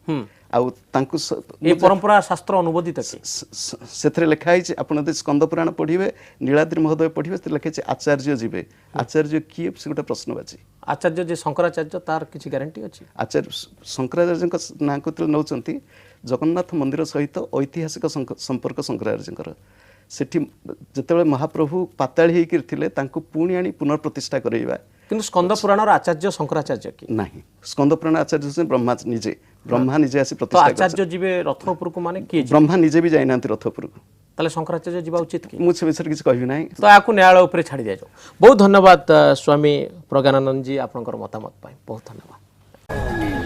आउ तांकु ये परंपरा शास्त्र अनुमोदित की सेथरे लिखा है आपण दे स्कंद पुराण पढ़िबे नीलाद्रि महोदय पढ़िबे से लिखे छै आचार्य जीवे आचार्य किए से गोटे प्रश्नवाची आचार्य जे शंकराचार्य तार किछि गारंटी अछि आचार्य शंकराचार्य ना को नौचंती जगन्नाथ मंदिर सहित ऐतिहासिक संपर्क शंकराचार्य सेठी जतेबेले महाप्रभु पाताळी हेकि थिले तांको पुणी आनी पुनर्प्रतिष्ठा करैबा किंतु स्कंद पुराण आचार्य शंकराचार्य की नहीं स्कंद पुराण आचार्य से ब्रह्मा निजे आसी तो प्रतिष्ठा आचार्य जीवे रथ उपर को माने किए ब्रह्मा निजे भी जाइनांती रथ उपर को ताले शंकराचार्य जीवा उचित की मु से विषय किछ कहबी नाही तो आकु न्यायालय ऊपर छाड़ी दिया जाओ बहुत धन्यवाद स्वामी प्रज्ञानानंद जी आपनकर मतामत पाई बहुत धन्यवाद